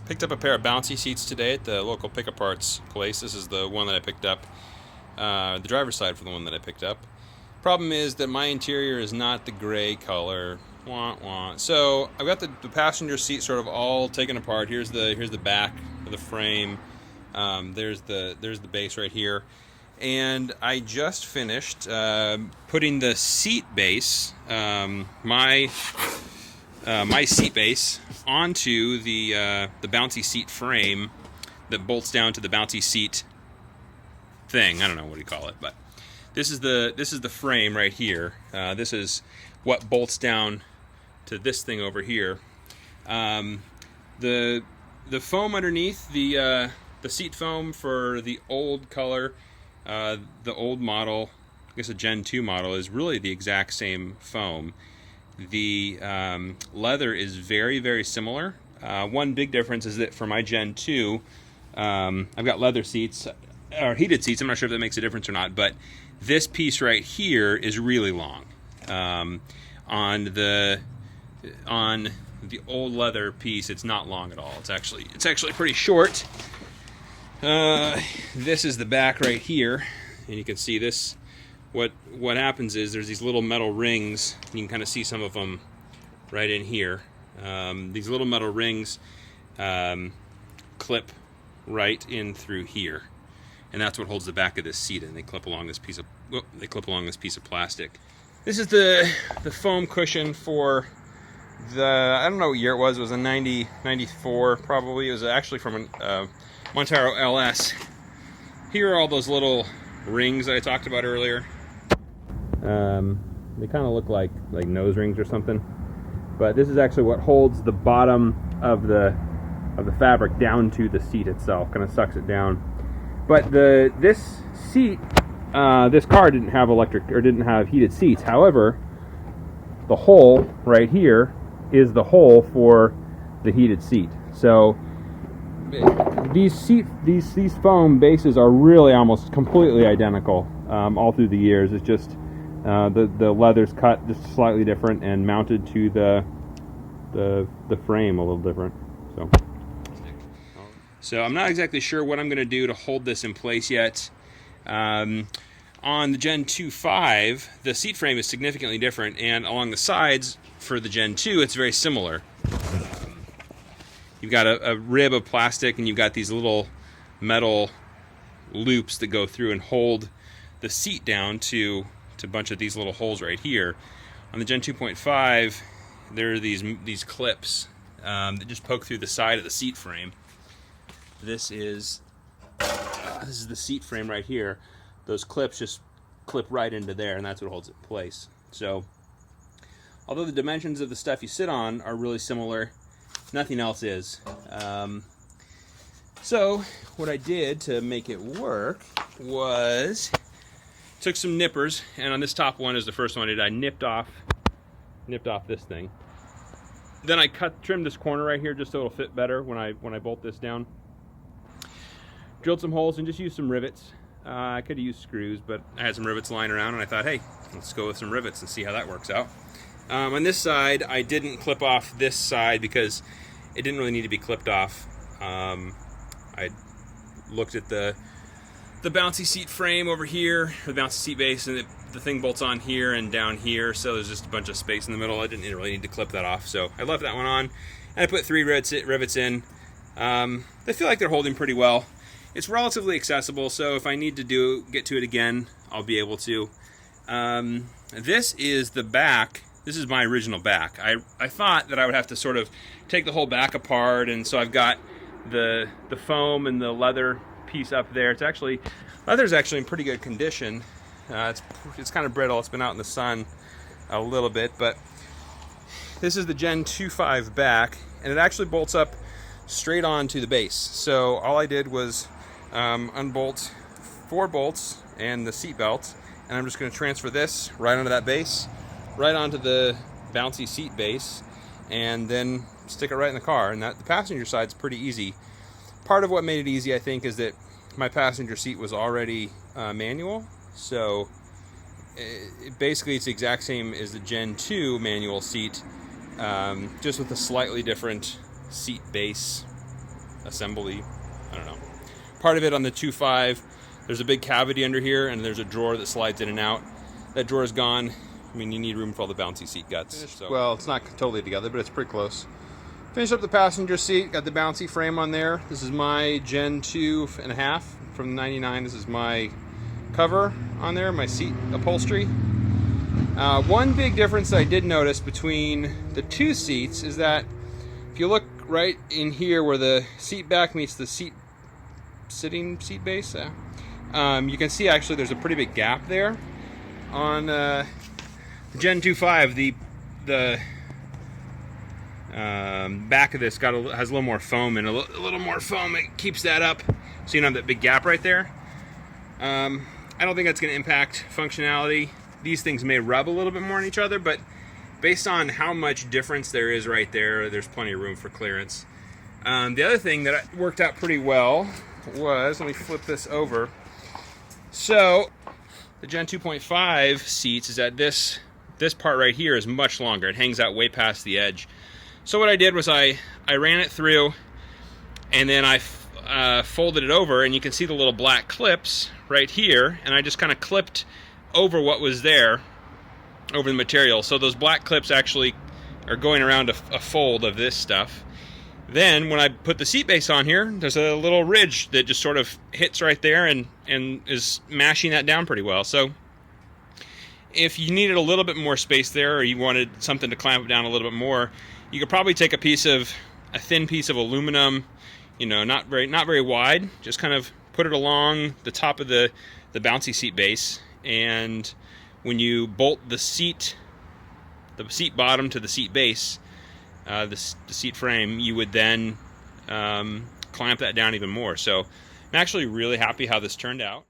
Picked up a pair of Bouncy seats today at the local pick-up parts place. This is the one that I picked up, the driver's side for the one that I picked up. Problem is that my interior is not the gray color. Wah, wah. So I've got the passenger seat sort of all taken apart. Here's the back of the frame. There's the base right here, and I just finished putting the seat base, my seat base, onto the Bouncy seat frame that bolts down to the Bouncy seat thing. I don't know what you call it, but this is the frame right here. This is what bolts down to this thing over here. The foam underneath, the seat foam for the old color, the old model, I guess a Gen 2 model, is really the exact same foam. The leather is very, very similar. One big difference is that for my Gen 2, I've got leather seats, or heated seats. I'm not sure if that makes a difference or not, but this piece right here is really long. On the old leather piece, it's not long at all. It's actually pretty short. This is the back right here, and you can see this. What happens is there's these little metal rings. You can kind of see some of them right in here. These little metal rings clip right in through here, and that's what holds the back of this seat in. They clip along this piece of plastic. This is the foam cushion for the, I don't know what year it was. It was a 94 probably. It was actually from a Montero LS. Here are all those little rings that I talked about earlier. They kind of look like nose rings or something, but this is actually what holds the bottom of the fabric down to the seat itself. Kind of sucks it down. But this seat, this car didn't have heated seats. However, the hole right here is the hole for the heated seat. So these foam bases are really almost completely identical all through the years. It's just the leather's cut just slightly different and mounted to the frame a little different. So I'm not exactly sure what I'm going to do to hold this in place yet. On the Gen 2.5, the seat frame is significantly different, and along the sides for the Gen 2, it's very similar. You've got a rib of plastic, and you've got these little metal loops that go through and hold the seat down to a bunch of these little holes right here. On the Gen 2.5, there are these clips that just poke through the side of the seat frame. This is the seat frame right here. Those clips just clip right into there, and that's what holds it in place. So, although the dimensions of the stuff you sit on are really similar, nothing else is. So what I did to make it work was took some nippers, and on this top one is the first one I did. I nipped off this thing. Then I trimmed this corner right here just so it'll fit better when I bolt this down. Drilled some holes and just used some rivets. I could have used screws, but I had some rivets lying around, and I thought, hey, let's go with some rivets and see how that works out. On this side, I didn't clip off this side because it didn't really need to be clipped off. I looked at the Bouncy seat frame over here, the Bouncy seat base, and the thing bolts on here and down here, so there's just a bunch of space in the middle. I didn't really need to clip that off, so I left that one on, and I put 3 rivets in. They feel like they're holding pretty well. It's relatively accessible, so if I need to get to it again, I'll be able to. This is the back. This is my original back. I thought that I would have to sort of take the whole back apart, and so I've got the foam and the leather piece up there. Leather's actually in pretty good condition. It's kind of brittle. It's been out in the sun a little bit, but this is the Gen 2.5 back, and it actually bolts up straight onto the base. So all I did was unbolt 4 bolts and the seat belt, and I'm just going to transfer this right onto that base, right onto the Bouncy seat base, and then stick it right in the car. And the passenger side's pretty easy. Part of what made it easy, I think, is that my passenger seat was already manual, so basically it's the exact same as the Gen 2 manual seat, just with a slightly different seat base assembly, I don't know. Part of it on the 2.5, there's a big cavity under here, and there's a drawer that slides in and out. That drawer is gone. I mean, you need room for all the bouncy seat guts. So. Well, it's not totally together, but it's pretty close. Finished up the passenger seat, got the bouncy frame on there. This is my Gen 2.5 from '99. This is my cover on there, my seat upholstery. One big difference that I did notice between the two seats is that if you look right in here where the seat back meets the sitting seat base, you can see actually there's a pretty big gap there. On the Gen 2.5, the back of this has a little more foam, and a little more foam, it keeps that up so you don't have that big gap right there. I don't think that's going to impact functionality. These things may rub a little bit more on each other, but based on how much difference there is right there, there's plenty of room for clearance. The other thing that worked out pretty well was, let me flip this over. So the Gen 2.5 seats is that this part right here is much longer. It hangs out way past the edge. So what I did was I ran it through, and then I folded it over, and you can see the little black clips right here, and I just kind of clipped over what was there, over the material. So those black clips actually are going around a fold of this stuff. Then when I put the seat base on here, there's a little ridge that just sort of hits right there and is mashing that down pretty well. So if you needed a little bit more space there, or you wanted something to clamp it down a little bit more, you could probably take a thin piece of aluminum, you know, not very wide, just kind of put it along the top of the bouncy seat base, and when you bolt the seat bottom to the seat base, the seat frame, you would then clamp that down even more. So I'm actually really happy how this turned out.